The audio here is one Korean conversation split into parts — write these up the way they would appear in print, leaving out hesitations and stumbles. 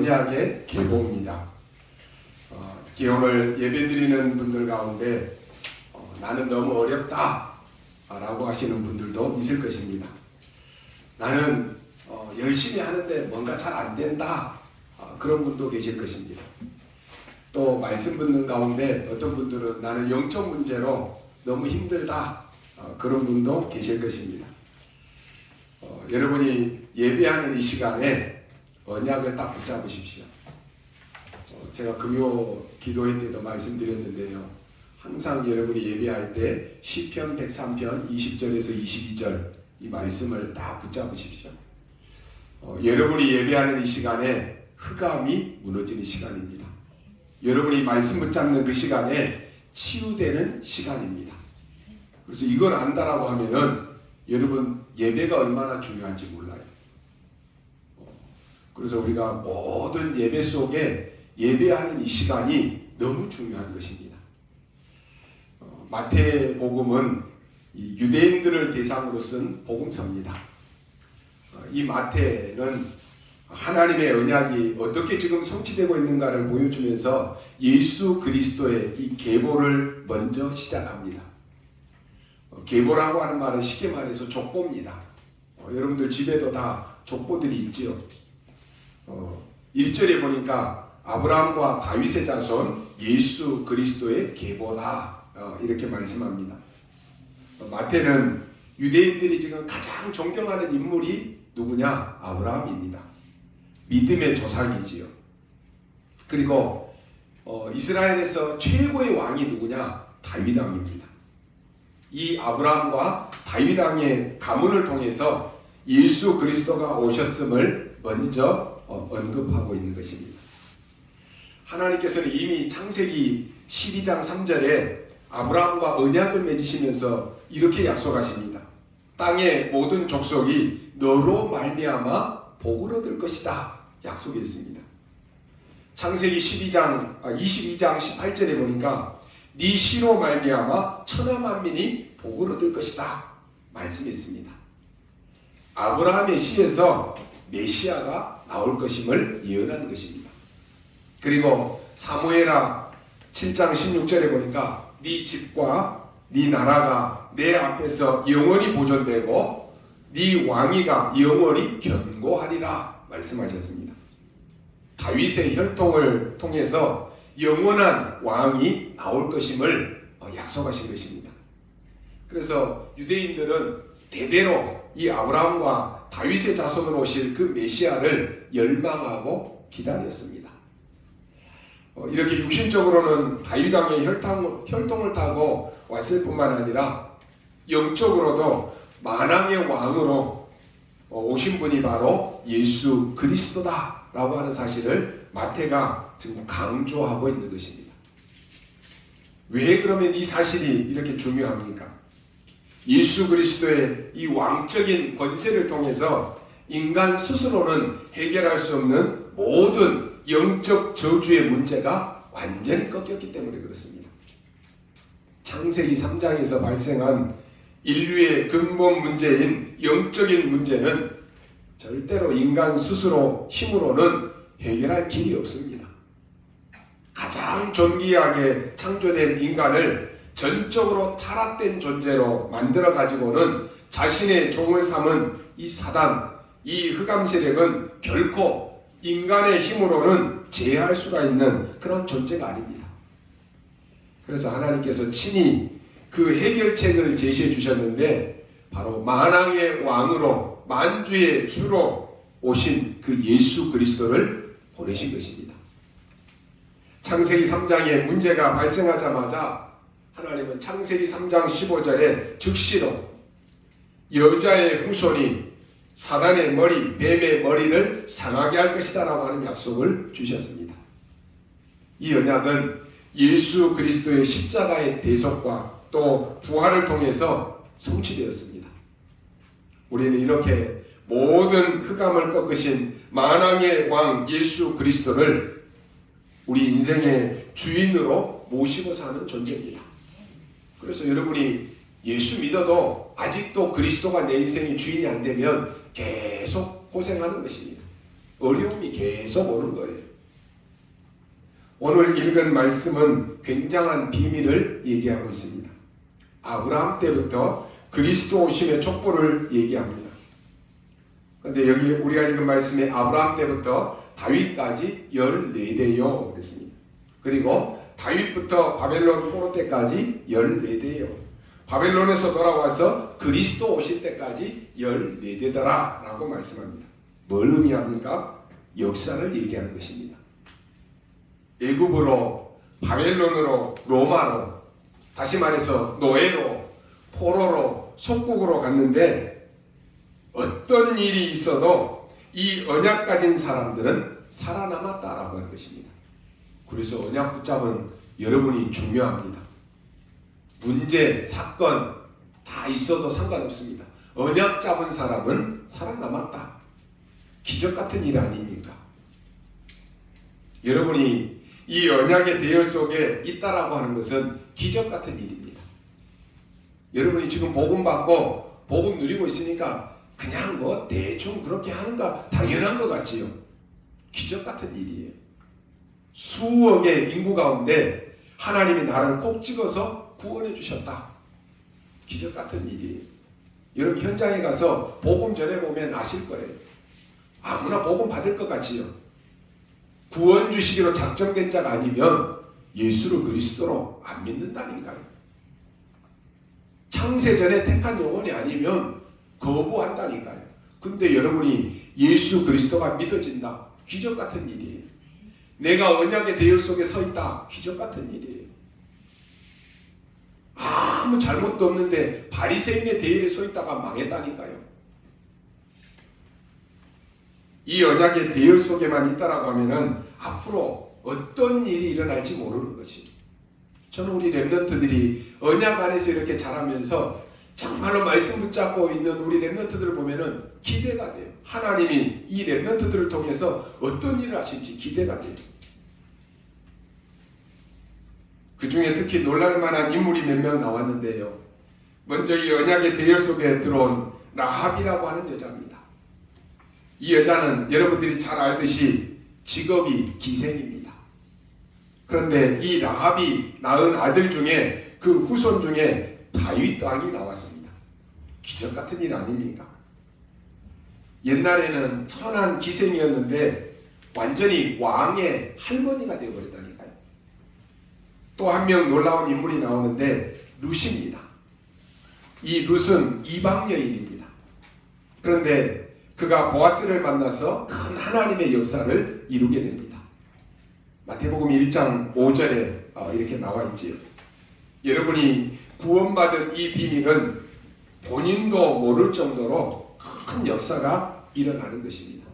언약의 계보입니다. 오늘 예배드리는 분들 가운데 나는 너무 어렵다 라고 하시는 분들도 있을 것입니다. 나는 열심히 하는데 뭔가 잘 안 된다, 그런 분도 계실 것입니다. 또 말씀 듣는 가운데 어떤 분들은 나는 영적 문제로 너무 힘들다, 그런 분도 계실 것입니다. 여러분이 예배하는 이 시간에 언약을 딱 붙잡으십시오. 제가 금요 기도회 때도 말씀드렸는데요. 항상 여러분이 예배할 때 시편 103편 20절에서 22절 이 말씀을 다 붙잡으십시오. 여러분이 예배하는 이 시간에 흑암이 무너지는 시간입니다. 여러분이 말씀 붙잡는 그 시간에 치유되는 시간입니다. 그래서 이걸 안다라고 하면은 여러분 예배가 얼마나 중요한지 몰라요. 그래서 우리가 모든 예배 속에 예배하는 이 시간이 너무 중요한 것입니다. 마태복음은 유대인들을 대상으로 쓴 복음서입니다. 이 마태는 하나님의 언약이 어떻게 지금 성취되고 있는가를 보여주면서 예수 그리스도의 이 계보를 먼저 시작합니다. 계보라고 하는 말은 쉽게 말해서 족보입니다. 여러분들 집에도 다 족보들이 있지요. 1절에 보니까 아브라함과 다윗의 자손 예수 그리스도의 계보다, 이렇게 말씀합니다. 마태는 유대인들이 지금 가장 존경하는 인물이 누구냐? 아브라함입니다. 믿음의 조상이지요. 그리고 이스라엘에서 최고의 왕이 누구냐? 다윗 왕입니다. 이 아브라함과 다윗 왕의 가문을 통해서 예수 그리스도가 오셨음을 먼저 언급하고 있는 것입니다. 하나님께서는 이미 창세기 12장 3절에 아브라함과 언약을 맺으시면서 이렇게 약속하십니다. 땅의 모든 족속이 너로 말미암아 복을 얻을 것이다 약속했습니다. 창세기 22장 18절에 보니까 네 씨로 말미암아 천하 만민이 복을 얻을 것이다 말씀했습니다. 아브라함의 씨에서 메시아가 나올 것임을 예언한 것입니다. 그리고 사무엘하 7장 16절에 보니까 네 집과 네 나라가 내 앞에서 영원히 보존되고 네 왕위가 영원히 견고하리라 말씀하셨습니다. 다윗의 혈통을 통해서 영원한 왕이 나올 것임을 약속하신 것입니다. 그래서 유대인들은 대대로 이 아브라함과 다윗의 자손으로 오실 그 메시아를 열망하고 기다렸습니다. 이렇게 육신적으로는 다윗 왕의 혈통을 타고 왔을 뿐만 아니라 영적으로도 만왕의 왕으로 오신 분이 바로 예수 그리스도다라고 하는 사실을 마태가 지금 강조하고 있는 것입니다. 왜 그러면 이 사실이 이렇게 중요합니까? 예수 그리스도의 이 왕적인 권세를 통해서 인간 스스로는 해결할 수 없는 모든 영적 저주의 문제가 완전히 꺾였기 때문에 그렇습니다. 창세기 3장에서 발생한 인류의 근본 문제인 영적인 문제는 절대로 인간 스스로 힘으로는 해결할 길이 없습니다. 가장 존귀하게 창조된 인간을 전적으로 타락된 존재로 만들어 가지고는 자신의 종을 삼은 이 사단, 이 흑암 세력은 결코 인간의 힘으로는 제어할 수가 있는 그런 존재가 아닙니다. 그래서 하나님께서 친히 그 해결책을 제시해 주셨는데 바로 만왕의 왕으로 만주의 주로 오신 그 예수 그리스도를 보내신 것입니다. 창세기 3장에 문제가 발생하자마자 하나님은 창세기 3장 15절에 즉시로 여자의 후손이 사단의 머리, 뱀의 머리를 상하게 할 것이다 라고 하는 약속을 주셨습니다. 이 언약은 예수 그리스도의 십자가의 대속과 또 부활을 통해서 성취되었습니다. 우리는 이렇게 모든 흑암을 꺾으신 만왕의 왕 예수 그리스도를 우리 인생의 주인으로 모시고 사는 존재입니다. 그래서 여러분이 예수 믿어도 아직도 그리스도가 내 인생의 주인이 안 되면 계속 고생하는 것입니다. 어려움이 계속 오는 거예요. 오늘 읽은 말씀은 굉장한 비밀을 얘기하고 있습니다. 아브라함 때부터 그리스도 오심의 족보를 얘기합니다. 그런데 여기 우리가 읽은 말씀에 아브라함 때부터 다윗까지 14대요 그랬습니다. 그리고 다윗부터 바벨론 포로 때까지 14대요. 바벨론에서 돌아와서 그리스도 오실 때까지 14대더라 라고 말씀합니다. 뭘 의미합니까? 역사를 얘기하는 것입니다. 애굽으로, 바벨론으로, 로마로, 다시 말해서 노예로, 포로로, 속국으로 갔는데 어떤 일이 있어도 이 언약 가진 사람들은 살아남았다라고 하는 것입니다. 그래서 언약 붙잡은 여러분이 중요합니다. 문제, 사건 다 있어도 상관없습니다. 언약 잡은 사람은 살아남았다. 기적 같은 일 아닙니까? 여러분이 이 언약의 대열 속에 있다라고 하는 것은 기적 같은 일입니다. 여러분이 지금 복음 받고 복음 누리고 있으니까 그냥 뭐 대충 그렇게 하는가 당연한 것 같지요. 기적 같은 일이에요. 수억의 인구 가운데 하나님이 나를 꼭 찍어서 구원해 주셨다. 기적 같은 일이에요. 여러분 현장에 가서 복음 전해보면 아실 거예요. 아무나 복음 받을 것 같지요. 구원 주시기로 작정된 자가 아니면 예수를 그리스도로 안 믿는다니까요. 창세전에 택한 영혼이 아니면 거부한다니까요. 근데 여러분이 예수 그리스도가 믿어진다. 기적 같은 일이에요. 내가 언약의 대열 속에 서 있다. 기적 같은 일이에요. 아무 잘못도 없는데 바리새인의 대열에 서 있다가 망했다니까요. 이 언약의 대열 속에만 있다라고 하면은 앞으로 어떤 일이 일어날지 모르는 것이. 저는 우리 렘넌트들이 언약 안에서 이렇게 자라면서 정말로 말씀 붙잡고 있는 우리 렘넌트들을 보면은 기대가 돼요. 하나님이 이 렘넌트들을 통해서 어떤 일을 하실지 기대가 돼요. 그 중에 특히 놀랄만한 인물이 몇 명 나왔는데요. 먼저 이 언약의 대열 속에 들어온 라합이라고 하는 여자입니다. 이 여자는 여러분들이 잘 알듯이 직업이 기생입니다. 그런데 이 라합이 낳은 아들 중에 그 후손 중에 다윗 왕이 나왔습니다. 기적 같은 일 아닙니까? 옛날에는 천한 기생이었는데 완전히 왕의 할머니가 되어버렸다니까요. 또 한 명 놀라운 인물이 나오는데 룻입니다. 이 룻은 이방 여인입니다. 그런데 그가 보아스를 만나서 큰 하나님의 역사를 이루게 됩니다. 마태복음 1장 5절에 이렇게 나와 있지요. 여러분이 구원받은 이 비밀은 본인도 모를 정도로 큰 역사가 일어나는 것입니다.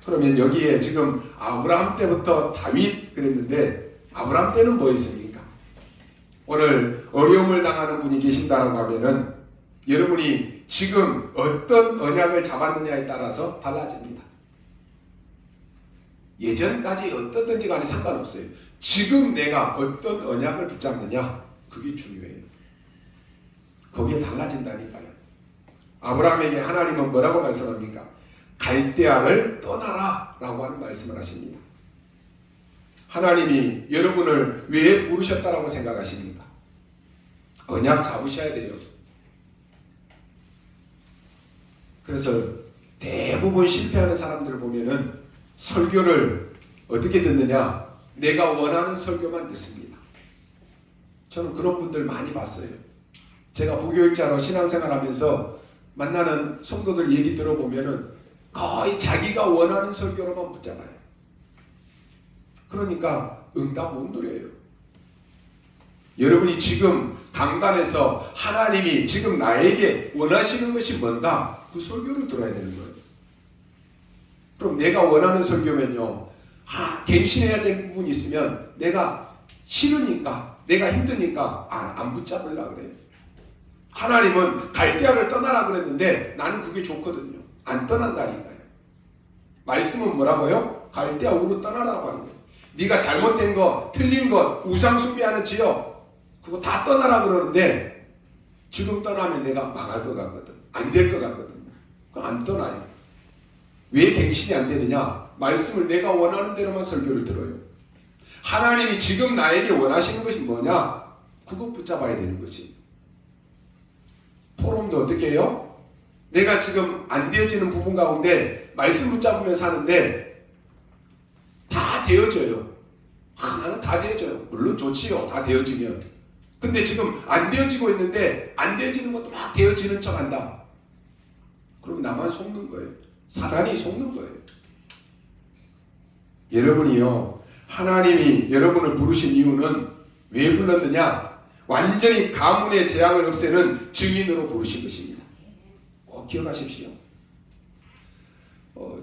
그러면 여기에 지금 아브라함 때부터 다윗 그랬는데 아브라함 때는 뭐 있습니까? 오늘 어려움을 당하는 분이 계신다라고 하면은 여러분이 지금 어떤 언약을 잡았느냐에 따라서 달라집니다. 예전까지 어떻든지 간에 상관없어요. 지금 내가 어떤 언약을 붙잡느냐 그게 중요해요. 거기에 달라진다니까요. 아브라함에게 하나님은 뭐라고 말씀합니까? 갈대아를 떠나라 라고 하는 말씀을 하십니다. 하나님이 여러분을 왜 부르셨다라고 생각하십니까? 언약 잡으셔야 돼요. 그래서 대부분 실패하는 사람들을 보면은 설교를 어떻게 듣느냐? 내가 원하는 설교만 듣습니다. 저는 그런 분들 많이 봤어요. 제가 부교육자로 신앙생활하면서 만나는 성도들 얘기 들어보면은 거의 자기가 원하는 설교로만 붙잡아요. 그러니까 응답 못 누려요. 여러분이 지금 강단에서 하나님이 지금 나에게 원하시는 것이 뭔가 그 설교를 들어야 되는 거예요. 그럼 내가 원하는 설교면요. 갱신해야 될 부분이 있으면 내가 싫으니까 내가 힘드니까 안 붙잡으려고 그래요. 하나님은 갈대아를 떠나라 그랬는데 나는 그게 좋거든요. 안 떠난다니까요. 말씀은 뭐라고요? 갈대아 우로 떠나라고 하는 거예요. 네가 잘못된 거, 틀린 것, 우상 숭배하는 지역 그거 다 떠나라 그러는데 지금 떠나면 내가 망할 것 같거든. 안 될 것 같거든. 그거 안 떠나요. 왜 갱신이 안 되느냐? 말씀을 내가 원하는 대로만 설교를 들어요. 하나님이 지금 나에게 원하시는 것이 뭐냐? 그거 붙잡아야 되는 것이. 포럼도 어떻게 해요? 내가 지금 안 되어지는 부분 가운데 말씀 붙잡으며 사는데 다 되어져요. 나는 다 되어져요. 물론 좋지요. 다 되어지면. 근데 지금 안 되어지고 있는데 안 되어지는 것도 막 되어지는 척 한다. 그럼 나만 속는 거예요. 사단이 속는 거예요. 여러분이요. 하나님이 여러분을 부르신 이유는 왜 불렀느냐? 완전히 가문의 재앙을 없애는 증인으로 부르신 것입니다. 꼭 기억하십시오.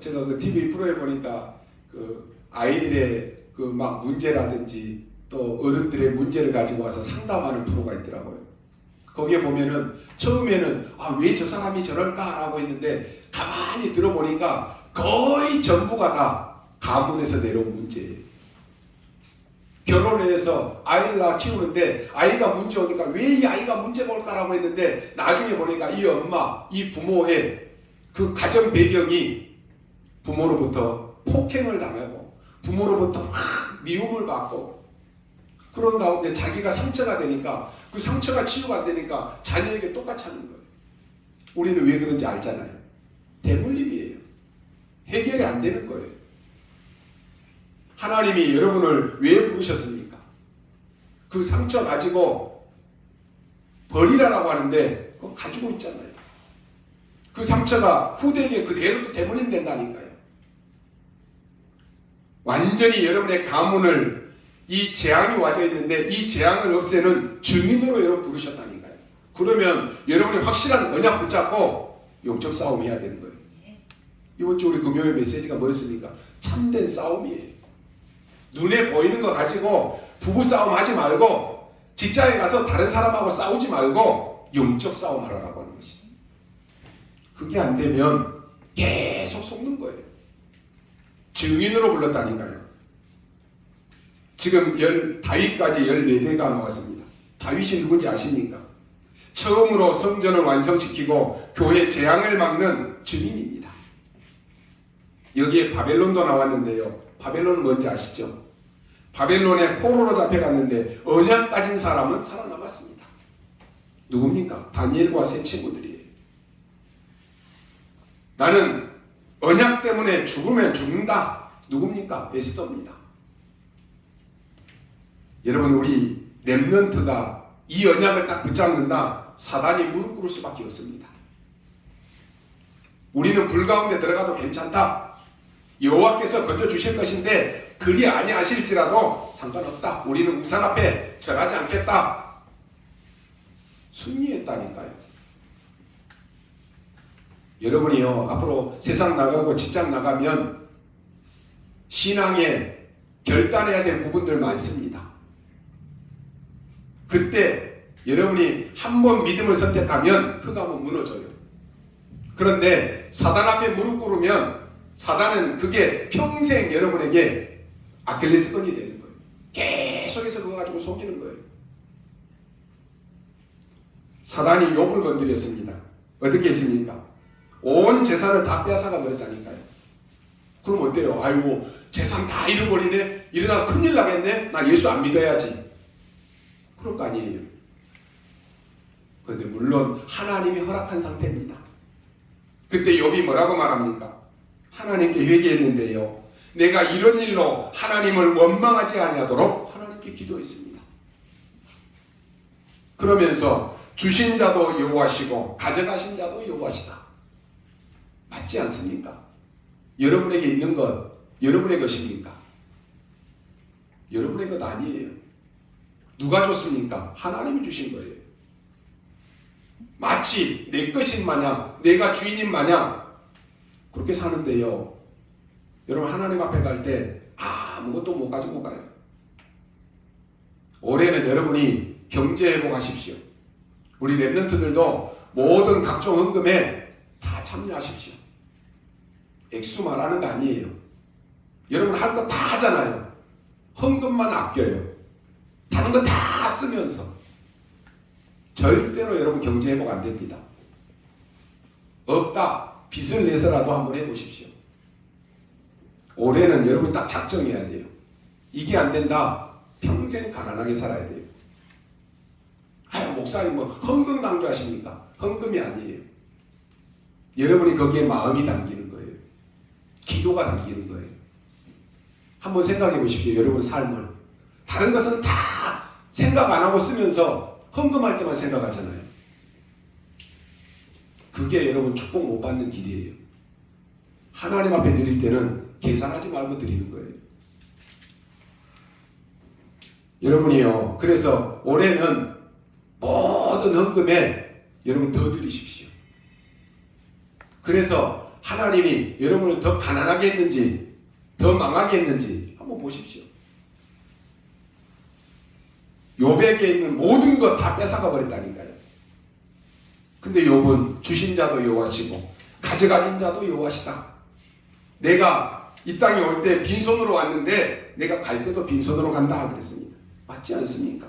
제가 그 TV 프로에 보니까 그 아이들의 그 막 문제라든지 또 어른들의 문제를 가지고 와서 상담하는 프로가 있더라고요. 거기에 보면은 처음에는 왜 저 사람이 저럴까라고 했는데 가만히 들어보니까 거의 전부가 다 가문에서 내려온 문제예요. 결혼을 해서 아이를 낳아 키우는데 아이가 문제 오니까 왜 이 아이가 문제가 올까라고 했는데 나중에 보니까 이 엄마, 이 부모의 그 가정 배경이 부모로부터 폭행을 당하고 부모로부터 막 미움을 받고 그런 가운데 자기가 상처가 되니까 그 상처가 치유가 안 되니까 자녀에게 똑같이 하는 거예요. 우리는 왜 그런지 알잖아요. 대물림이에요. 해결이 안 되는 거예요. 하나님이 여러분을 왜 부르셨습니까? 그 상처 가지고 버리라고 하는데 그거 가지고 있잖아요. 그 상처가 후대에게 그대로 또 대물림 된다니까요. 완전히 여러분의 가문을 이 재앙이 와져 있는데 이 재앙을 없애는 증인으로 여러분 부르셨다니까요. 그러면 여러분이 확실한 언약 붙잡고 영적 싸움 해야 되는 거예요. 이번 주 우리 금요일 메시지가 뭐였습니까? 참된 싸움이에요. 눈에 보이는 거 가지고 부부싸움 하지 말고 직장에 가서 다른 사람하고 싸우지 말고 영적 싸움 하라고 하는 것이. 그게 안 되면 계속 속는 거예요. 증인으로 불렀다니까요. 지금 다윗까지 14대가 나왔습니다. 다윗이 누군지 아십니까? 처음으로 성전을 완성시키고 교회 재앙을 막는 증인입니다. 여기에 바벨론도 나왔는데요. 바벨론은 뭔지 아시죠? 바벨론에 포로로 잡혀갔는데 언약 가진 사람은 살아남았습니다. 누굽니까? 다니엘과 세 친구들이에요. 나는 언약 때문에 죽으면 죽는다. 누굽니까? 에스더입니다. 여러분 우리 렘넌트가 이 언약을 딱 붙잡는다. 사단이 무릎 꿇을 수밖에 없습니다. 우리는 불 가운데 들어가도 괜찮다. 여호와께서 건져주실 것인데 그리 아니하실지라도 상관없다. 우리는 우상 앞에 절하지 않겠다. 순리했다니까요. 여러분이요 앞으로 세상 나가고 직장 나가면 신앙에 결단해야 될 부분들 많습니다. 그때 여러분이 한 번 믿음을 선택하면 그 가문 무너져요. 그런데 사단 앞에 무릎 꿇으면 사단은 그게 평생 여러분에게 아킬레스건이 되는 거예요. 계속해서 그거 가지고 속이는 거예요. 사단이 욥을 건드렸습니다. 어떻게 했습니까? 온 재산을 다 빼앗아가 버렸다니까요. 그럼 어때요? 아이고 재산 다 잃어버리네. 이러다가 큰일 나겠네. 나 예수 안 믿어야지. 그럴 거 아니에요. 그런데 물론 하나님이 허락한 상태입니다. 그때 욥이 뭐라고 말합니까? 하나님께 회개했는데요. 내가 이런 일로 하나님을 원망하지 아니하도록 하나님께 기도했습니다. 그러면서 주신 자도 여호와시고 가져가신 자도 여호와시다. 맞지 않습니까? 여러분에게 있는 것 여러분의 것입니까? 여러분의 것 아니에요. 누가 줬습니까? 하나님이 주신 거예요. 마치 내 것인 마냥 내가 주인인 마냥 그렇게 사는데요. 여러분 하나님 앞에 갈 때 아무것도 못 가지고 가요. 올해는 여러분이 경제 회복하십시오. 우리 렘넌트들도 모든 각종 헌금에 다 참여하십시오. 액수 말하는 거 아니에요. 여러분 할 거 다 하잖아요. 헌금만 아껴요. 다른 거 다 쓰면서 절대로 여러분 경제 회복 안 됩니다. 없다. 빚을 내서라도 한번 해보십시오. 올해는 여러분이 딱 작정해야 돼요. 이게 안 된다. 평생 가난하게 살아야 돼요. 아유, 목사님 뭐 헌금 강조하십니까? 헌금이 아니에요. 여러분이 거기에 마음이 담기는 거예요. 기도가 담기는 거예요. 한번 생각해 보십시오. 여러분 삶을. 다른 것은 다 생각 안 하고 쓰면서 헌금할 때만 생각하잖아요. 그게 여러분 축복 못 받는 길이에요. 하나님 앞에 드릴 때는 계산하지 말고 드리는 거예요. 여러분이요. 그래서 올해는 모든 헌금에 여러분 더 드리십시오. 그래서 하나님이 여러분을 더 가난하게 했는지 더 망하게 했는지 한번 보십시오. 욥에게 있는 모든 것 다 뺏어가 버렸다니까요. 근데 욥은 주신 자도 여호와시고 가져가진 자도 여호와시다. 내가 이 땅에 올 때 빈손으로 왔는데 내가 갈 때도 빈손으로 간다 그랬습니다. 맞지 않습니까?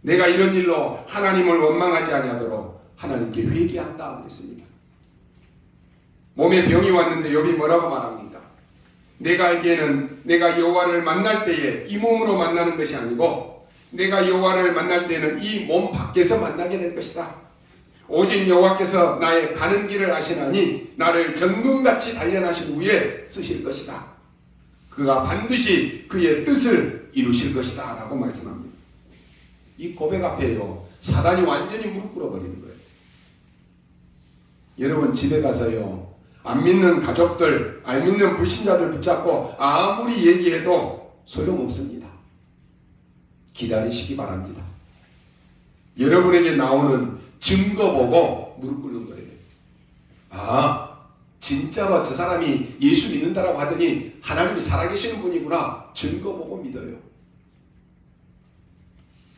내가 이런 일로 하나님을 원망하지 아니하도록 하나님께 회개한다 그랬습니다. 몸에 병이 왔는데 욥이 뭐라고 말합니까? 내가 알기에는 내가 여호와를 만날 때에 이 몸으로 만나는 것이 아니고 내가 여호와를 만날 때는 이 몸 밖에서 만나게 될 것이다. 오직 여호와께서 나의 가는 길을 아시나니 나를 정금같이 단련하신 후에 쓰실 것이다. 그가 반드시 그의 뜻을 이루실 것이다 라고 말씀합니다. 이 고백 앞에요 사단이 완전히 무릎 꿇어버리는 거예요. 여러분 집에 가서요 안 믿는 가족들, 안 믿는 불신자들 붙잡고 아무리 얘기해도 소용없습니다. 기다리시기 바랍니다. 여러분에게 나오는 증거 보고 무릎 꿇는 거예요. 아, 진짜로 저 사람이 예수 믿는다라고 하더니 하나님이 살아계시는 분이구나. 증거 보고 믿어요.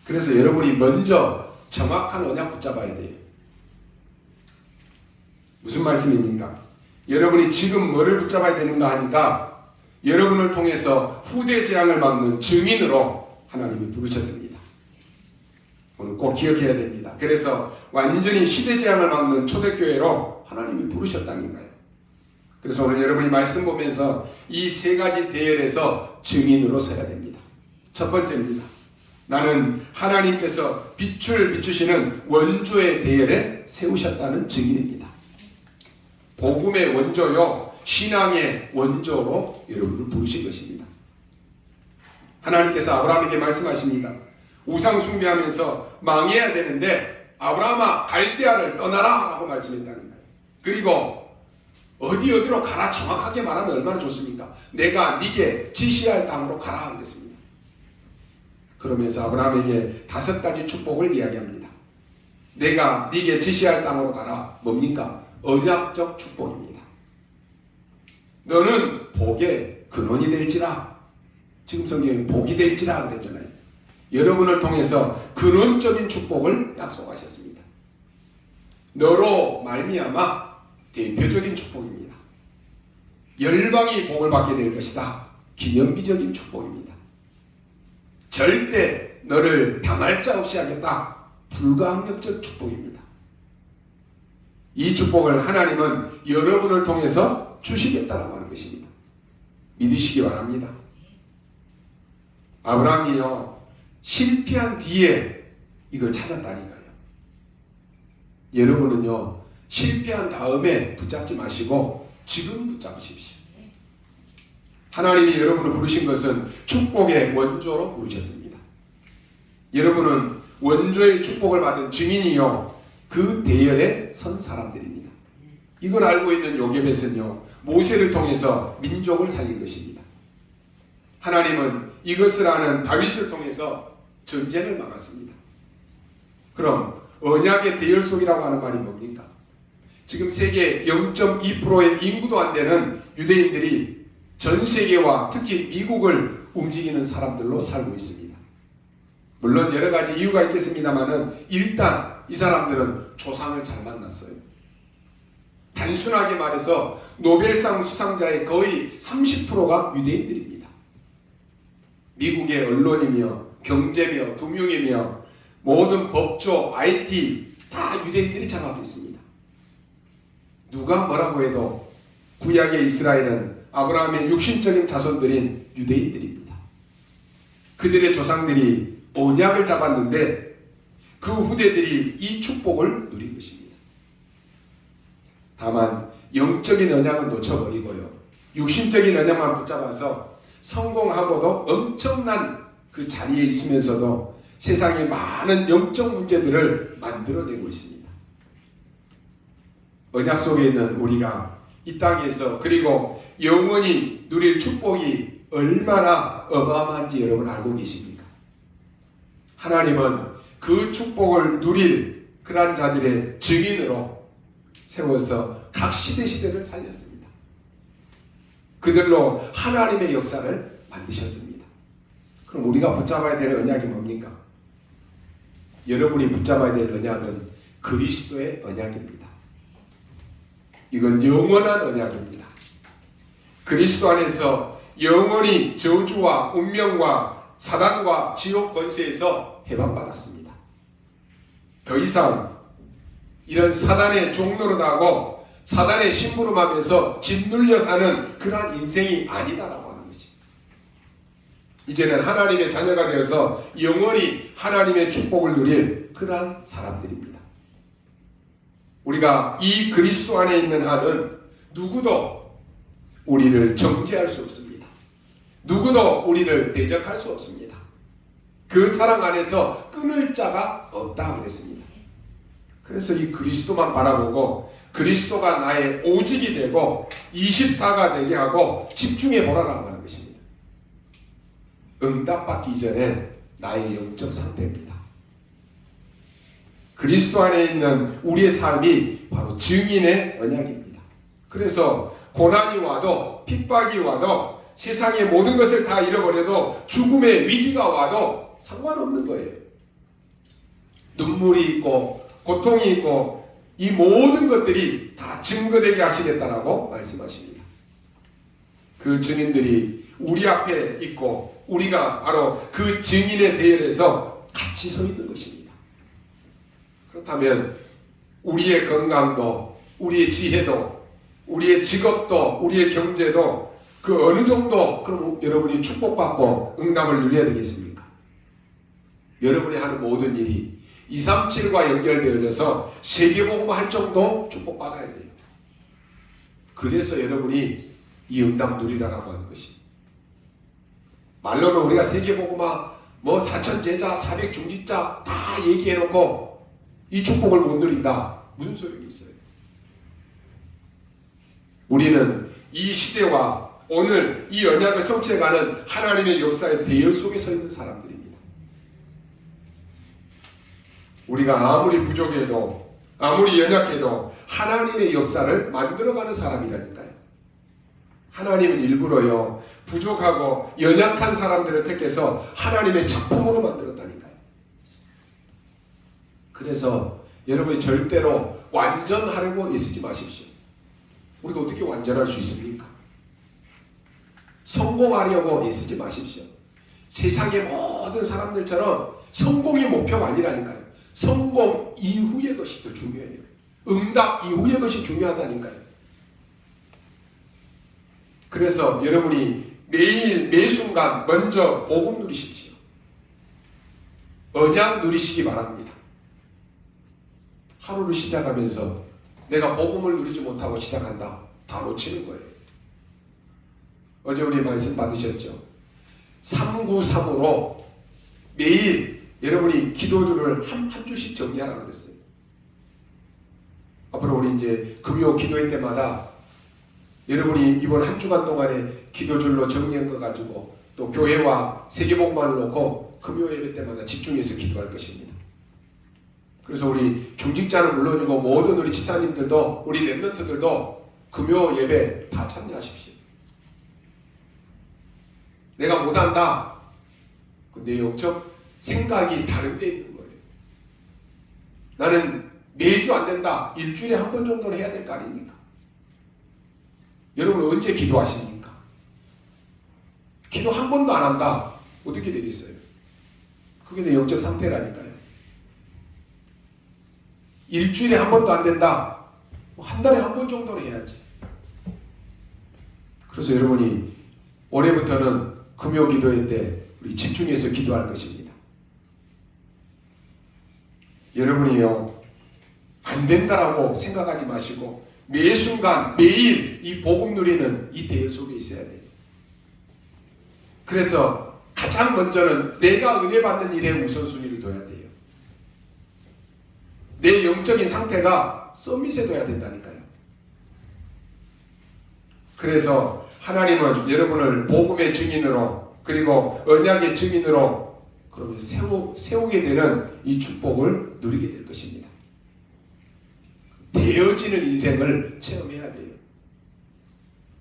그래서 여러분이 먼저 정확한 언약 붙잡아야 돼요. 무슨 말씀입니까? 여러분이 지금 뭐를 붙잡아야 되는가 하니까 여러분을 통해서 후대 재앙을 막는 증인으로 하나님이 부르셨습니다. 오늘 꼭 기억해야 됩니다. 그래서 완전히 시대 재앙을 막는 초대교회로 하나님이 부르셨다니까요. 그래서 오늘 여러분이 말씀 보면서 이 세 가지 대열에서 증인으로 서야 됩니다. 첫 번째입니다. 나는 하나님께서 빛을 비추시는 원조의 대열에 세우셨다는 증인입니다. 복음의 원조요, 신앙의 원조로 여러분을 부르신 것입니다. 하나님께서 아브라함에게 말씀하십니다. 우상 숭배하면서 망해야 되는데 아브라함아 갈대아를 떠나라 라고 말씀했다는 거예요. 그리고 어디로 가라 정확하게 말하면 얼마나 좋습니까? 내가 네게 지시할 땅으로 가라 그랬습니다. 그러면서 아브라함에게 5가지 축복을 이야기합니다. 내가 네게 지시할 땅으로 가라. 뭡니까? 언약적 축복입니다. 너는 복의 근원이 될지라. 지금 성경에 복이 될지라 그랬잖아요. 여러분을 통해서 근원적인 축복을 약속하셨습니다. 너로 말미암아 대표적인 축복입니다. 열방이 복을 받게 될 것이다. 기념비적인 축복입니다. 절대 너를 당할 자 없이 하겠다. 불가항력적 축복입니다. 이 축복을 하나님은 여러분을 통해서 주시겠다라고 하는 것입니다. 믿으시기 바랍니다. 아브라함이요 실패한 뒤에 이걸 찾았다니까요. 여러분은요 실패한 다음에 붙잡지 마시고 지금 붙잡으십시오. 하나님이 여러분을 부르신 것은 축복의 원조로 부르셨습니다. 여러분은 원조의 축복을 받은 증인이요 그 대열에 선 사람들입니다. 이걸 알고 있는 요게벳은요 모세를 통해서 민족을 살린 것입니다. 하나님은 이것을 아는 다윗을 통해서 전쟁을 막았습니다. 그럼 언약의 대열 속이라고 하는 말이 뭡니까? 지금 세계 0.2%의 인구도 안 되는 유대인들이 전 세계와 특히 미국을 움직이는 사람들로 살고 있습니다. 물론 여러 가지 이유가 있겠습니다만은 일단 이 사람들은 조상을 잘 만났어요. 단순하게 말해서 노벨상 수상자의 거의 30%가 유대인들입니다. 미국의 언론이며 경제며 금융이며 모든 법조, IT 다 유대인들이 장악했습니다. 누가 뭐라고 해도 구약의 이스라엘은 아브라함의 육신적인 자손들인 유대인들입니다. 그들의 조상들이 언약을 잡았는데 그 후대들이 이 축복을 누린 것입니다. 다만 영적인 언약은 놓쳐버리고요. 육신적인 언약만 붙잡아서 성공하고도 엄청난 그 자리에 있으면서도 세상에 많은 영적 문제들을 만들어내고 있습니다. 언약 속에 있는 우리가 이 땅에서 그리고 영원히 누릴 축복이 얼마나 어마어마한지 여러분 알고 계십니까? 하나님은 그 축복을 누릴 그러한 자들의 증인으로 세워서 각 시대를 살렸습니다. 그들로 하나님의 역사를 만드셨습니다. 그럼 우리가 붙잡아야 될 언약이 뭡니까? 여러분이 붙잡아야 될 언약은 그리스도의 언약입니다. 이건 영원한 언약입니다. 그리스도 안에서 영원히 저주와 운명과 사단과 지옥 권세에서 해방받았습니다. 더 이상 이런 사단의 종노릇하고 사단의 심부름하면서 짓눌려 사는 그러한 인생이 아니다라고 하는 것입니다. 이제는 하나님의 자녀가 되어서 영원히 하나님의 축복을 누릴 그러한 사람들입니다. 우리가 이 그리스도 안에 있는 한은 누구도 우리를 정죄할 수 없습니다. 누구도 우리를 대적할 수 없습니다. 그 사랑 안에서 끊을 자가 없다 그랬습니다. 그래서 이 그리스도만 바라보고 그리스도가 나의 오직이 되고 24가 되게 하고 집중해 보라라고 하는 것입니다. 응답받기 전에 나의 영적 상태입니다. 그리스도 안에 있는 우리의 삶이 바로 증인의 언약입니다. 그래서 고난이 와도 핍박이 와도 세상의 모든 것을 다 잃어버려도 죽음의 위기가 와도 상관없는 거예요. 눈물이 있고 고통이 있고 이 모든 것들이 다 증거되게 하시겠다라고 말씀하십니다. 그 증인들이 우리 앞에 있고 우리가 바로 그 증인의 대열에서 같이 서 있는 것입니다. 그렇다면 우리의 건강도 우리의 지혜도 우리의 직업도 우리의 경제도 그 어느 정도 그럼 여러분이 축복받고 응답을 누려야 되겠습니까? 여러분이 하는 모든 일이 237과 연결되어져서 세계복음 할 정도 축복받아야 돼요. 그래서 여러분이 이 응답 누리라라고 하는 것이. 말로는 우리가 세계복음화 뭐 4,000제자 400중직자 다 얘기해놓고 이 축복을 못 누린다. 무슨 소용이 있어요? 우리는 이 시대와 오늘 이 언약을 성취해가는 하나님의 역사의 대열 속에 서 있는 사람들입니다. 우리가 아무리 부족해도 아무리 연약해도 하나님의 역사를 만들어가는 사람이라니까요. 하나님은 일부러요 부족하고 연약한 사람들을 택해서 하나님의 작품으로 만들었다니까요. 그래서 여러분이 절대로 완전하려고 애쓰지 마십시오. 우리가 어떻게 완전할 수 있습니까? 성공하려고 애쓰지 마십시오. 세상의 모든 사람들처럼 성공이 목표가 아니라니까요. 성공 이후의 것이 더 중요해요. 응답 이후의 것이 중요하다니까요. 그래서 여러분이 매일 매순간 먼저 복음 누리십시오. 언약 누리시기 바랍니다. 하루를 시작하면서 내가 복음을 누리지 못하고 시작한다. 다 놓치는 거예요. 어제 우리 말씀 받으셨죠? 393으로 매일 여러분이 기도주를 한 주씩 정리하라고 그랬어요. 앞으로 우리 이제 금요 기도회 때마다 여러분이 이번 한 주간 동안에 기도줄로 정리한 거 가지고 또 교회와 세계복음만을 놓고 금요 예배 때마다 집중해서 기도할 것입니다. 그래서 우리 중직자는 물론이고 모든 우리 집사님들도 우리 랩런트들도 금요 예배 다 참여하십시오. 내가 못한다. 내 영적 생각이 다른 데 있는 거예요. 나는 매주 안 된다. 일주일에 한 번 정도는 해야 될 거 아닙니까? 여러분 언제 기도하십니까? 기도 한 번도 안 한다. 어떻게 되겠어요? 그게 내 영적 상태라니까요. 일주일에 한 번도 안 된다. 한 달에 한 번 정도는 해야지. 그래서 여러분이 올해부터는 금요 기도회 때 우리 집중해서 기도할 것입니다. 여러분이요, 안 된다라고 생각하지 마시고 매 순간 매일 이 복음 누리는 이 대열 속에 있어야 돼요. 그래서 가장 먼저는 내가 은혜 받는 일에 우선순위를 둬야 돼요. 내 영적인 상태가 서밋에 둬야 된다니까요. 그래서 하나님은 여러분을 복음의 증인으로 그리고 언약의 증인으로 그러면 세우게 되는 이 축복을 누리게 될 것입니다. 되어지는 인생을 체험해야 돼요.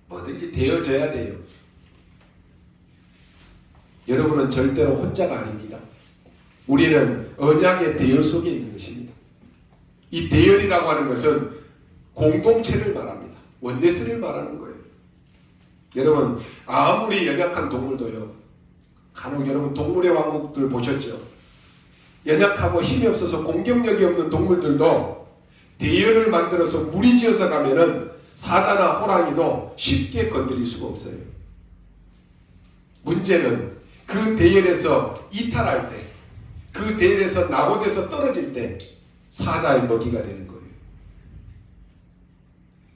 뭐든지 되어져야 돼요. 여러분은 절대로 혼자가 아닙니다. 우리는 언약의 대열 속에 있는 것입니다. 이 대열이라고 하는 것은 공동체를 말합니다. 원네스를 말하는 거예요. 여러분, 아무리 연약한 동물도요, 간혹 여러분 동물의 왕국들 보셨죠? 연약하고 힘이 없어서 공격력이 없는 동물들도 대열을 만들어서 무리지어서 가면은 사자나 호랑이도 쉽게 건드릴 수가 없어요. 문제는 그 대열에서 이탈할 때, 그 대열에서 낙오돼서 떨어질 때 사자의 먹이가 되는 거예요.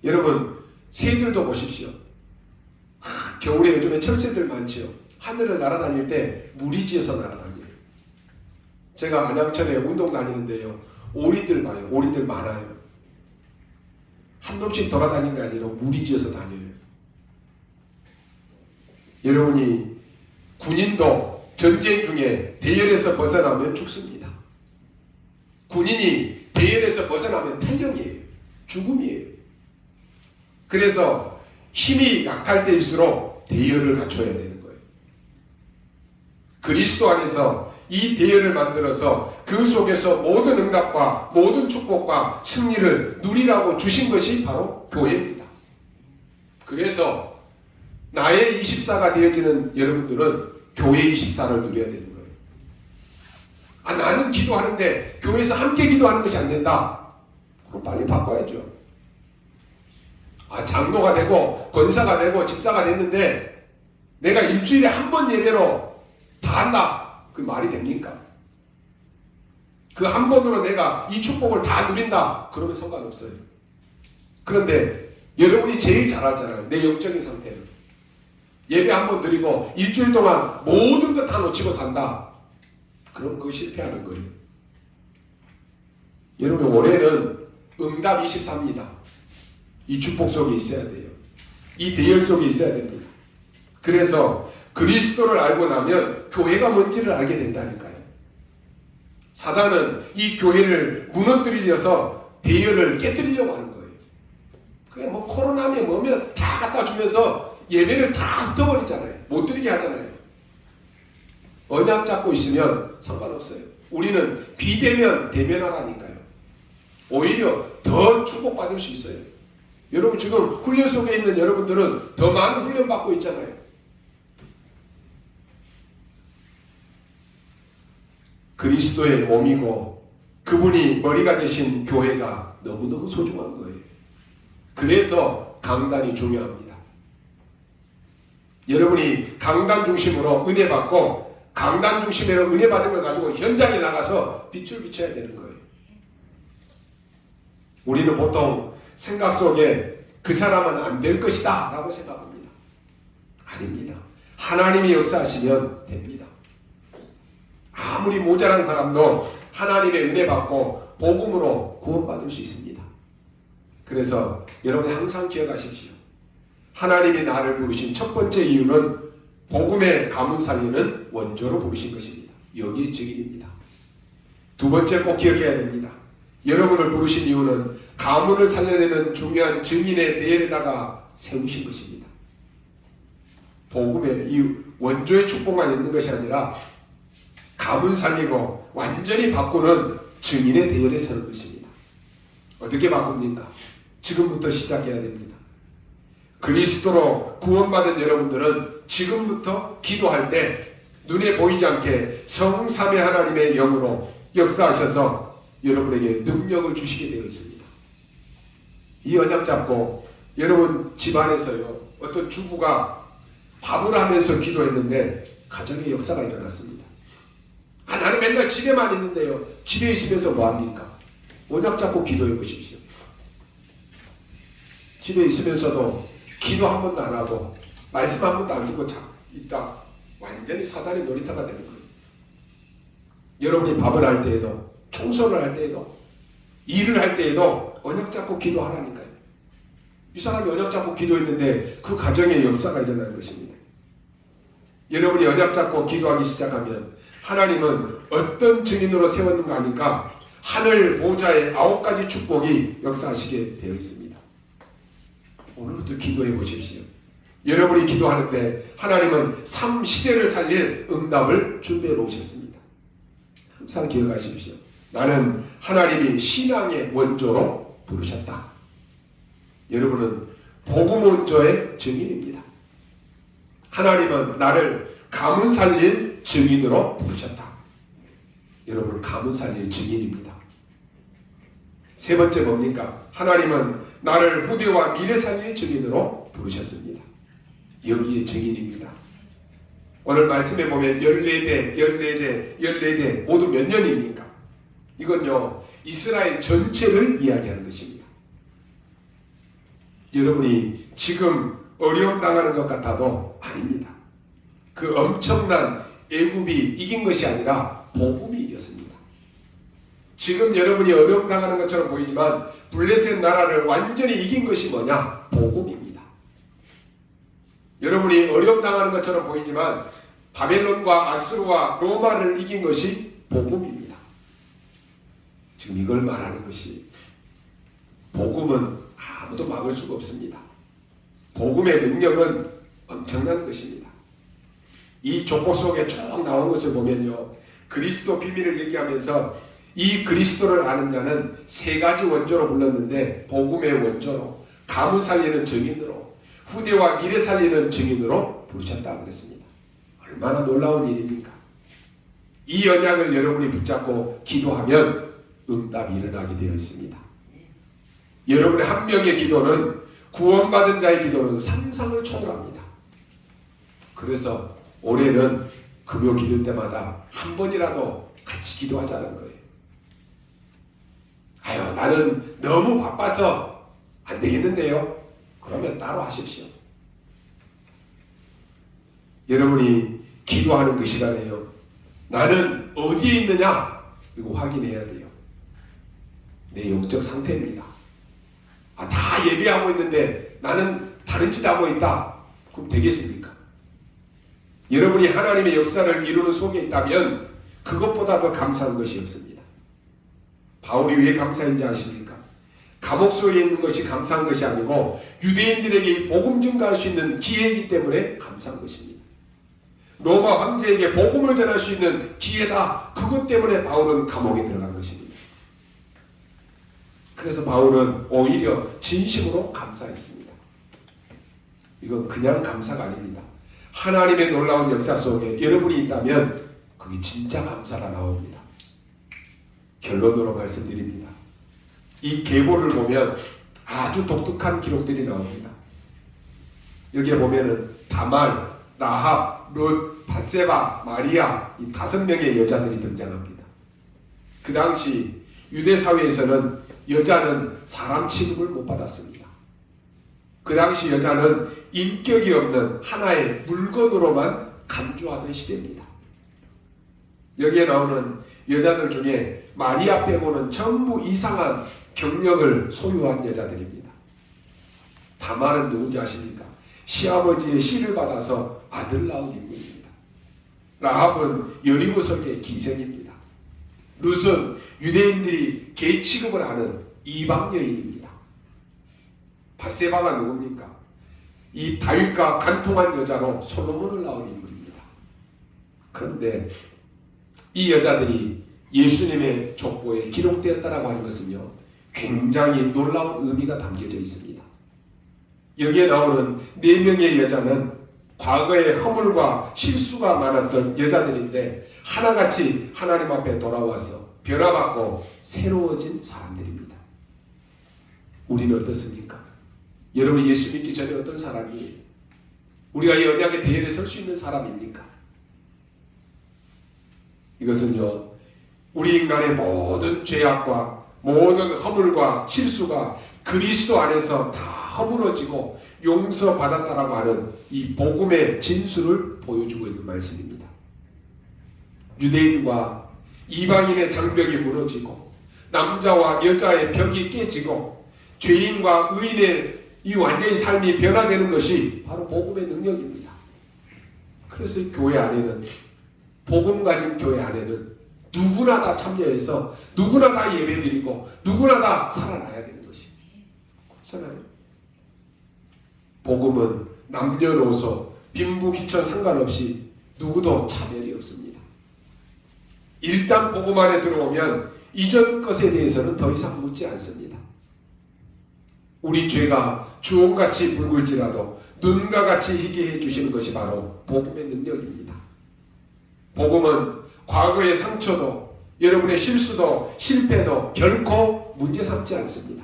여러분, 새들도 보십시오. 겨울에 요즘에 철새들 많지요. 하늘을 날아다닐 때 무리지어서 날아다녀요. 제가 안양천에 운동 다니는데요, 오리들 봐요. 오리들 많아요. 한 놈씩 돌아다니는 게 아니라 무리지어서 다녀요. 여러분이 군인도 전쟁 중에 대열에서 벗어나면 죽습니다. 군인이 대열에서 벗어나면 탈령이에요. 죽음이에요. 그래서 힘이 약할 때일수록 대열을 갖춰야 되는 거예요. 그리스도 안에서 이 대열을 만들어서 그 속에서 모든 응답과 모든 축복과 승리를 누리라고 주신 것이 바로 교회입니다. 그래서 나의 24가 되어지는 여러분들은 교회 24를 누려야 되는 거예요. 나는 기도하는데 교회에서 함께 기도하는 것이 안 된다. 그럼 빨리 바꿔야죠. 장로가 되고 권사가 되고 집사가 됐는데 내가 일주일에 한 번 예배로 다 한다. 그 말이 됩니까? 그 한 번으로 내가 이 축복을 다 누린다. 그러면 상관없어요. 그런데 여러분이 제일 잘 알잖아요. 내 영적인 상태는. 예배 한 번 드리고 일주일 동안 모든 것 다 놓치고 산다. 그럼 그거 실패하는 거예요. 여러분, 올해는 응답 24입니다. 이 축복 속에 있어야 돼요. 이 대열 속에 있어야 됩니다. 그래서 그리스도를 알고 나면 교회가 뭔지를 알게 된다니까요. 사단은 이 교회를 무너뜨리려서 대열을 깨뜨리려고 하는 거예요. 그게 뭐 코로나면 뭐면 다 갖다 주면서 예배를 다 흩어버리잖아요. 못 드리게 하잖아요. 언약 잡고 있으면 상관없어요. 우리는 비대면 대면하라니까요. 오히려 더 축복받을 수 있어요. 여러분, 지금 훈련 속에 있는 여러분들은 더 많은 훈련 받고 있잖아요. 그리스도의 몸이고 그분이 머리가 되신 교회가 너무너무 소중한 거예요. 그래서 강단이 중요합니다. 여러분이 강단 중심으로 은혜 받고 강단 중심으로 은혜 받은 걸 가지고 현장에 나가서 빛을 비춰야 되는 거예요. 우리는 보통 생각 속에 그 사람은 안 될 것이다 라고 생각합니다. 아닙니다. 하나님이 역사하시면 됩니다. 아무리 모자란 사람도 하나님의 은혜 받고 복음으로 구원받을 수 있습니다. 그래서 여러분이 항상 기억하십시오. 하나님이 나를 부르신 첫 번째 이유는 복음의 가문 살리는 원조로 부르신 것입니다. 여기에 증인입니다. 두 번째 꼭 기억해야 됩니다. 여러분을 부르신 이유는 가문을 살려내는 중요한 증인의 대열에다가 세우신 것입니다. 복음의 이 원조의 축복만 있는 것이 아니라 가문 살리고 완전히 바꾸는 증인의 대열에 서는 것입니다. 어떻게 바꿉니까? 지금부터 시작해야 됩니다. 그리스도로 구원받은 여러분들은 지금부터 기도할 때 눈에 보이지 않게 성삼위 하나님의 영으로 역사하셔서 여러분에게 능력을 주시게 되어 있습니다. 이 언약 잡고 여러분 집안에서요, 어떤 주부가 밥을 하면서 기도했는데 가정의 역사가 일어났습니다. 나는 맨날 집에만 있는데요. 집에 있으면서 뭐합니까? 언약 잡고 기도해 보십시오. 집에 있으면서도 기도 한 번도 안 하고 말씀 한 번도 안 듣고 있다. 완전히 사단의 놀이터가 되는 거예요. 여러분이 밥을 할 때에도, 청소를 할 때에도, 일을 할 때에도 언약 잡고 기도하라니까요. 이 사람이 언약 잡고 기도했는데 그 가정의 역사가 일어나는 것입니다. 여러분이 언약 잡고 기도하기 시작하면 하나님은 어떤 증인으로 세웠는가 하니까 하늘 보좌의 9가지 축복이 역사하시게 되어 있습니다. 오늘부터 기도해 보십시오. 여러분이 기도하는데 하나님은 3시대를 살릴 응답을 준비해 놓으셨습니다. 항상 기억하십시오. 나는 하나님이 신앙의 원조로 부르셨다. 여러분은 복음 원조의 증인입니다. 하나님은 나를 가문 살릴 증인으로 부르셨다. 여러분 가문 살릴 증인입니다. 세 번째 뭡니까? 하나님은 나를 후대와 미래 살릴 증인으로 부르셨습니다. 여기에 증인입니다. 오늘 말씀에 보면 14대 모두 몇 년입니까? 이건요 이스라엘 전체를 이야기하는 것입니다. 여러분이 지금 어려움 당하는 것 같아도 아닙니다. 그 엄청난 애굽이 이긴 것이 아니라 복음이 이겼습니다. 지금 여러분이 어려움 당하는 것처럼 보이지만 블레셋 나라를 완전히 이긴 것이 뭐냐? 복음입니다. 여러분이 어려움 당하는 것처럼 보이지만 바벨론과 아수르와 로마를 이긴 것이 복음입니다. 지금 이걸 말하는 것이 복음은 아무도 막을 수가 없습니다. 복음의 능력은 엄청난 것입니다. 이 족보 속에 쭉 나온 것을 보면요. 그리스도 비밀을 얘기하면서 이 그리스도를 아는 자는 3가지 원조로 불렀는데 복음의 원조로, 가문 살리는 증인으로, 후대와 미래 살리는 증인으로 부르셨다 그랬습니다. 얼마나 놀라운 일입니까? 이 언약을 여러분이 붙잡고 기도하면 응답이 일어나게 되어 있습니다. 여러분의 한 명의 기도는 구원받은 자의 기도는 상상을 초월합니다. 그래서 올해는 금요 기도 때마다 한 번이라도 같이 기도하자는 거예요. 아유 나는 너무 바빠서 안 되겠는데요. 그러면 따로 하십시오. 여러분이 기도하는 그 시간에요. 나는 어디에 있느냐? 이거 확인해야 돼요. 내 영적 상태입니다. 다 예배하고 있는데 나는 다른 짓 하고 있다. 그럼 되겠습니까? 여러분이 하나님의 역사를 이루는 속에 있다면 그것보다 더 감사한 것이 없습니다. 바울이 왜 감사인지 아십니까? 감옥 속에 있는 것이 감사한 것이 아니고 유대인들에게 복음 증가할 수 있는 기회이기 때문에 감사한 것입니다. 로마 황제에게 복음을 전할 수 있는 기회다. 그것 때문에 바울은 감옥에 들어간 것입니다. 그래서 바울은 오히려 진심으로 감사했습니다. 이건 그냥 감사가 아닙니다. 하나님의 놀라운 역사 속에 여러분이 있다면 그게 진짜 감사가 나옵니다. 결론으로 말씀드립니다. 이 계보를 보면 아주 독특한 기록들이 나옵니다. 여기에 보면은 다말, 라합, 룻, 바세바, 마리아 이 5명의 여자들이 등장합니다. 그 당시 유대 사회에서는 여자는 사람 취급을 못 받았습니다. 그 당시 여자는 인격이 없는 하나의 물건으로만 간주하던 시대입니다. 여기에 나오는 여자들 중에 마리아 빼고는 전부 이상한 경력을 소유한 여자들입니다. 다말은 누군지 아십니까? 시아버지의 시를 받아서 아들 낳은 인물입니다. 라합은 여리고 성의 기생입니다. 룻은 유대인들이 개 취급을 하는 이방 여인입니다. 바세바가 누굽니까? 이 다윗과 간통한 여자로 솔로몬을 낳은 인물입니다. 그런데 이 여자들이 예수님의 족보에 기록되었다라고 하는 것은요, 굉장히 놀라운 의미가 담겨져 있습니다. 여기에 나오는 4명의 여자는 과거의 허물과 실수가 많았던 여자들인데 하나같이 하나님 앞에 돌아와서 변화받고 새로워진 사람들입니다. 우리는 어떻습니까? 여러분 예수 믿기 전에 어떤 사람이에요? 우리가 이 언약의 대열에 설 수 있는 사람입니까? 이것은요, 우리 인간의 모든 죄악과 모든 허물과 실수가 그리스도 안에서 다 허물어지고 용서받았다라고 하는 이 복음의 진수를 보여주고 있는 말씀입니다. 유대인과 이방인의 장벽이 무너지고 남자와 여자의 벽이 깨지고 죄인과 의인의 이 완전히 삶이 변화되는 것이 바로 복음의 능력입니다. 그래서 이 교회 안에는, 복음 가진 교회 안에는 누구나 다 참여해서 누구나 다 예배드리고 누구나 다 살아나야 되는 것이 그렇잖아요. 복음은 남녀노소 빈부귀천 상관없이 누구도 차별이 없습니다. 일단 복음 안에 들어오면 이전 것에 대해서는 더 이상 묻지 않습니다. 우리 죄가 주홍같이 붉을지라도 눈과 같이 희게 해주시는 것이 바로 복음의 능력입니다. 복음은 과거의 상처도 여러분의 실수도 실패도 결코 문제 삼지 않습니다.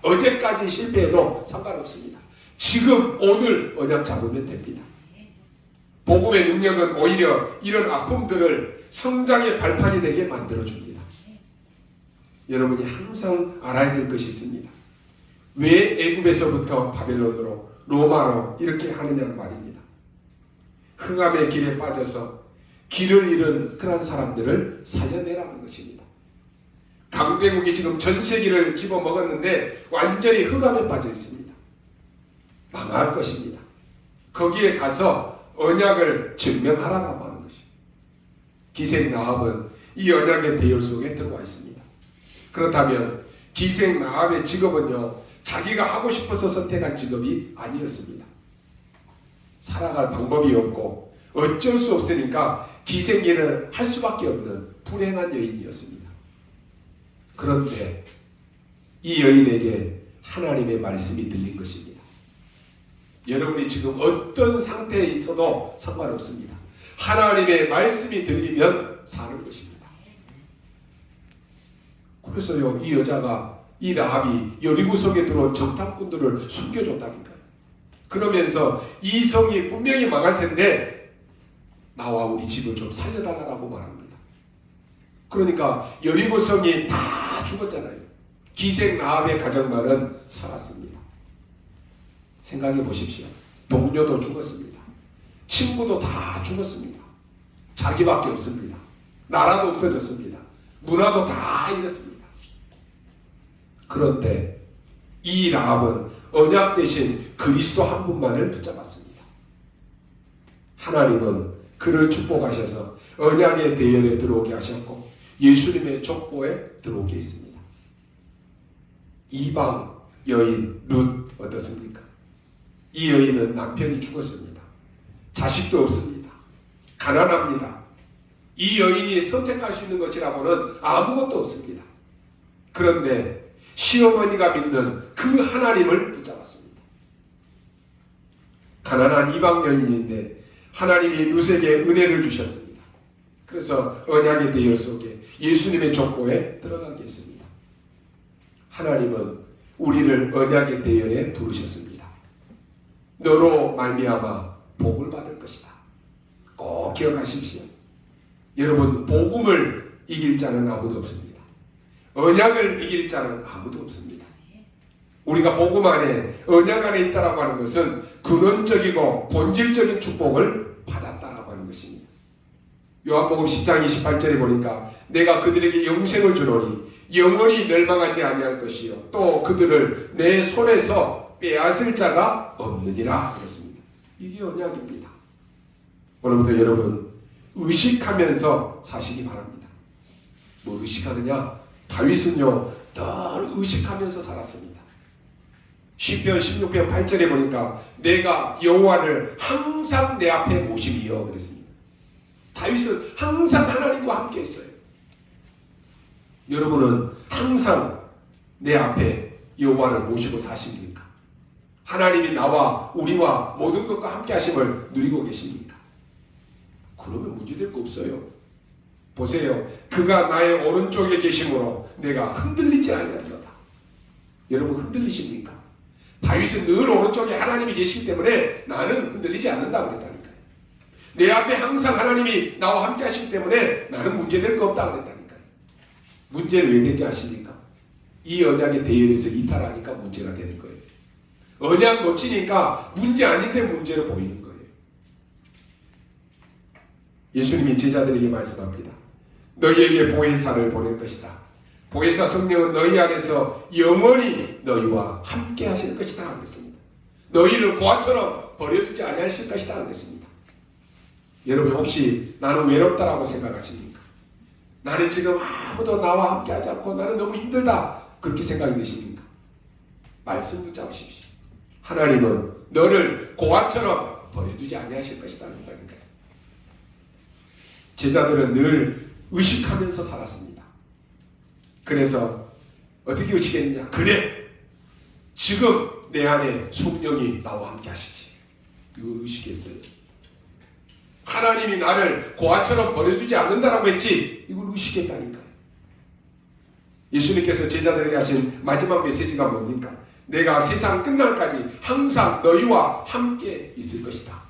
어제까지 실패해도 상관없습니다. 지금 오늘 언약 잡으면 됩니다. 복음의 능력은 오히려 이런 아픔들을 성장의 발판이 되게 만들어줍니다. 여러분이 항상 알아야 될 것이 있습니다. 왜 애굽에서부터 바벨론으로 로마로 이렇게 하느냐는 말입니다. 흑암의 길에 빠져서 길을 잃은 그런 사람들을 살려내라는 것입니다. 강대국이 지금 전 세계를 집어먹었는데 완전히 흑암에 빠져 있습니다. 망할 것입니다. 거기에 가서 언약을 증명하라고 하는 것입니다. 기생 라합은 이 언약의 대열 속에 들어와 있습니다. 그렇다면 기생 라합의 직업은요, 자기가 하고 싶어서 선택한 직업이 아니었습니다. 살아갈 방법이 없고 어쩔 수 없으니까 기생일을 할 수밖에 없는 불행한 여인이었습니다. 그런데 이 여인에게 하나님의 말씀이 들린 것입니다. 여러분이 지금 어떤 상태에 있어도 상관없습니다. 하나님의 말씀이 들리면 사는 것입니다. 그래서요, 이 여자가, 이 라합이 여리고 성에 들어온 정탐꾼들을 숨겨줬다니까요. 그러면서 이 성이 분명히 망할 텐데 나와 우리 집을 좀 살려달라고 말합니다. 그러니까 여리고 성이 다 죽었잖아요. 기생 라합의 가정만은 살았습니다. 생각해 보십시오. 동료도 죽었습니다. 친구도 다 죽었습니다. 자기밖에 없습니다. 나라도 없어졌습니다. 문화도 다 잃었습니다. 그런데 이 라합은 언약 대신 그리스도 한 분만을 붙잡았습니다. 하나님은 그를 축복하셔서 언약의 대열에 들어오게 하셨고 예수님의 족보에 들어오게 했습니다. 이방 여인 룻 어떻습니까? 이 여인은 남편이 죽었습니다. 자식도 없습니다. 가난합니다. 이 여인이 선택할 수 있는 것이라고는 아무것도 없습니다. 그런데 시어머니가 믿는 그 하나님을 붙잡았습니다. 가난한 이방 여인인데 하나님이 룻에게 은혜를 주셨습니다. 그래서 언약의 대열 속에 예수님의 족보에 들어가게 했습니다. 하나님은 우리를 언약의 대열에 부르셨습니다. 너로 말미암아 복을 받을 것이다. 꼭 기억하십시오. 여러분, 복음을 이길 자는 아무도 없습니다. 언약을 이길 자는 아무도 없습니다. 우리가 복음 안에, 언약 안에 있다라고 하는 것은 근원적이고 본질적인 축복을 받았다라고 하는 것입니다. 요한복음 10장 28절에 보니까 내가 그들에게 영생을 주노니 영원히 멸망하지 아니할 것이요 또 그들을 내 손에서 빼앗을 자가 없느니라 그랬습니다. 이게 언약입니다. 오늘부터 여러분 의식하면서 사시기 바랍니다. 뭐 의식하느냐? 다윗은요 늘 의식하면서 살았습니다. 시편 16편 8절에 보니까 내가 여호와를 항상 내 앞에 모심이여 그랬습니다. 다윗은 항상 하나님과 함께 했어요. 여러분은 항상 내 앞에 여호와를 모시고 사십니까? 하나님이 나와 우리와 모든 것과 함께 하심을 누리고 계십니까? 그러면 문제될 거 없어요. 보세요. 그가 나의 오른쪽에 계심으로 내가 흔들리지 아니하리로다. 여러분 흔들리십니까? 다윗은 늘 오른쪽에 하나님이 계시기 때문에 나는 흔들리지 않는다 그랬다니까요. 내 앞에 항상 하나님이 나와 함께 하시기 때문에 나는 문제될 거 없다 그랬다니까요. 문제는 왜 된지 아십니까? 이 언약의 대열에서 이탈하니까 문제가 되는 거예요. 언약 놓치니까 문제 아닌데 문제로 보이는 거예요. 예수님이 제자들에게 말씀합니다. 너희에게 보혜사를 보낼 것이다. 보혜사 성령은 너희 안에서 영원히 너희와 함께 하실 것이다 하겠습니다. 너희를 고아처럼 버려두지 아니하실 것이다 하겠습니다. 여러분 혹시 나는 외롭다라고 생각하십니까? 나는 지금 아무도 나와 함께 하지 않고 나는 너무 힘들다 그렇게 생각이 드십니까? 말씀 붙잡으십시오. 하나님은 너를 고아처럼 버려두지 아니하실 것이다 한다니까요. 제자들은 늘 의식하면서 살았습니다. 그래서 어떻게 의식했느냐? 그래! 지금 내 안에 성령이 나와 함께 하시지. 이거 의식했어요. 하나님이 나를 고아처럼 버려두지 않는다라고 했지. 이걸 의식했다니까요. 예수님께서 제자들에게 하신 마지막 메시지가 뭡니까? 내가 세상 끝날까지 항상 너희와 함께 있을 것이다.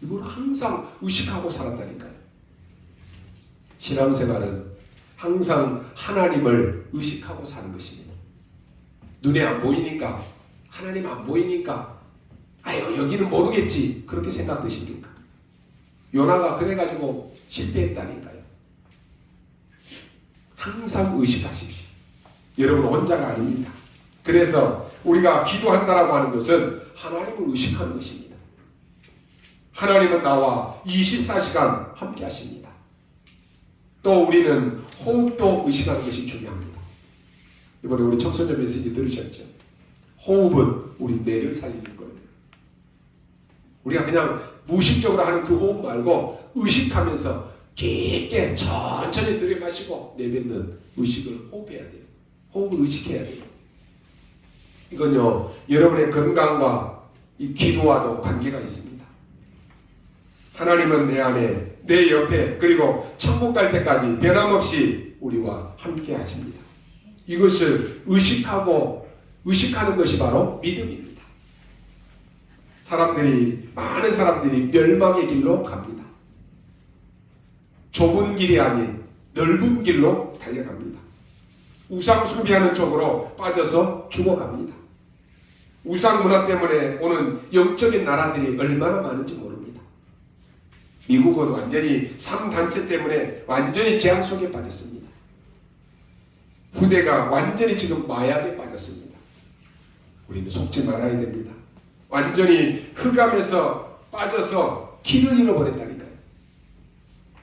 이걸 항상 의식하고 살았다니까요. 신앙생활은 항상 하나님을 의식하고 사는 것입니다. 눈에 안 보이니까, 하나님 안 보이니까, 아유 여기는 모르겠지 그렇게 생각되십니까? 요나가 그래가지고 실패했다니까요. 항상 의식하십시오. 여러분 혼자가 아닙니다. 그래서 우리가 기도한다라고 하는 것은 하나님을 의식하는 것입니다. 하나님은 나와 24시간 함께 하십니다. 또 우리는 호흡도 의식하는 것이 중요합니다. 이번에 우리 청소년 메시지 들으셨죠? 호흡은 우리 뇌를 살리는 거예요. 우리가 그냥 무의식적으로 하는 그 호흡 말고 의식하면서 깊게 천천히 들이마시고 내뱉는 의식을 호흡해야 돼요. 호흡을 의식해야 돼요. 이건요, 여러분의 건강과 이 기도와도 관계가 있습니다. 하나님은 내 안에, 내 옆에, 그리고 천국 갈 때까지 변함없이 우리와 함께 하십니다. 이것을 의식하는 것이 바로 믿음입니다. 많은 사람들이 멸망의 길로 갑니다. 좁은 길이 아닌 넓은 길로 달려갑니다. 우상 숭배하는 쪽으로 빠져서 죽어갑니다. 우상 문화 때문에 오는 영적인 나라들이 얼마나 많은지 모릅니다. 미국은 완전히 3단체 때문에 완전히 재앙 속에 빠졌습니다. 후대가 완전히 지금 마약에 빠졌습니다. 우리는 속지 말아야 됩니다. 완전히 흑암에서 빠져서 길을 잃어버렸다니까요.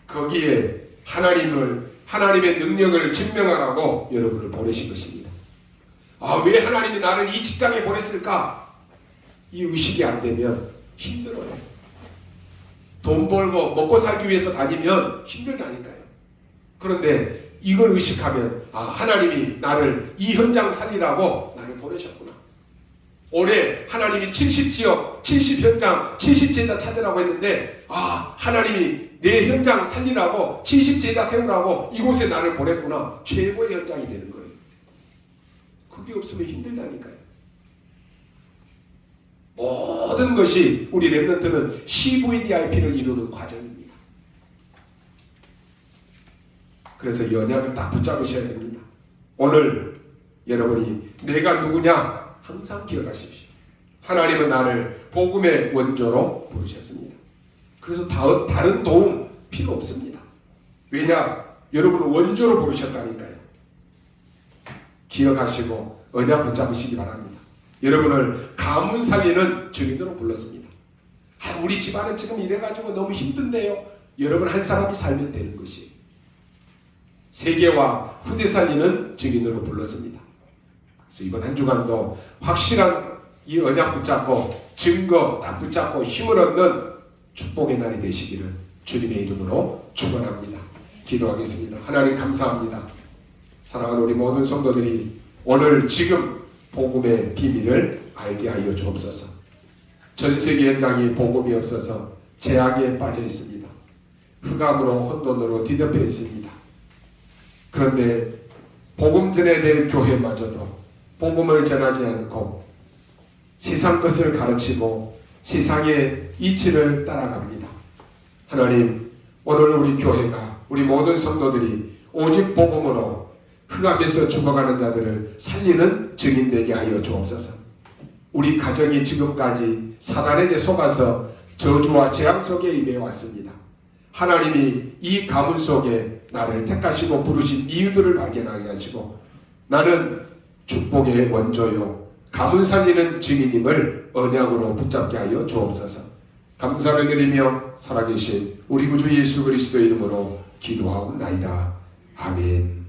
거기에 하나님의 능력을 증명하라고 여러분을 보내신 것입니다. 왜 하나님이 나를 이 직장에 보냈을까? 이 의식이 안 되면 힘들어요. 돈 벌고 먹고 살기 위해서 다니면 힘들다니까요. 그런데 이걸 의식하면 하나님이 나를 이 현장 살리라고 나를 보내셨구나. 올해 하나님이 70지역, 70현장, 70제자 찾으라고 했는데 하나님이 내 현장 살리라고 70제자 세우라고 이곳에 나를 보냈구나. 최고의 현장이 되는 거예요. 그게 없으면 힘들다니까요. 모든 것이 우리 렘넌트는 CVDIP를 이루는 과정입니다. 그래서 이 언약을 딱 붙잡으셔야 됩니다. 오늘 여러분이 내가 누구냐 항상 기억하십시오. 하나님은 나를 복음의 원조로 부르셨습니다. 그래서 다른 도움 필요 없습니다. 왜냐? 여러분을 원조로 부르셨다니까요. 기억하시고 언약 붙잡으시기 바랍니다. 여러분을 가문 살리는 증인으로 불렀습니다. 우리 집안은 지금 이래가지고 너무 힘든데요. 여러분 한 사람이 살면 되는 것이에요. 세계와 후대 살리는 증인으로 불렀습니다. 그래서 이번 한 주간도 확실한 이 언약 붙잡고 증거 딱 붙잡고 힘을 얻는 축복의 날이 되시기를 주님의 이름으로 축원합니다. 기도하겠습니다. 하나님 감사합니다. 사랑하는 우리 모든 성도들이 오늘 지금 복음의 비밀을 알게 하여 주옵소서. 전 세계 현장이 복음이 없어서 재앙에 빠져 있습니다. 흑암으로 혼돈으로 뒤덮여 있습니다. 그런데 복음 전해야 될 교회마저도 복음을 전하지 않고 세상 것을 가르치고 세상의 이치를 따라갑니다. 하나님, 오늘 우리 교회가, 우리 모든 성도들이 오직 복음으로 흥하면서 죽어가는 자들을 살리는 증인되게 하여 주옵소서. 우리 가정이 지금까지 사단에게 속아서 저주와 재앙 속에 임해 왔습니다. 하나님이 이 가문 속에 나를 택하시고 부르신 이유들을 발견하게 하시고 나는 축복의 원조요 가문 살리는 증인임을 언약으로 붙잡게 하여 주옵소서. 감사를 드리며 살아계신 우리 구주 예수 그리스도의 이름으로 기도하옵나이다. 아멘.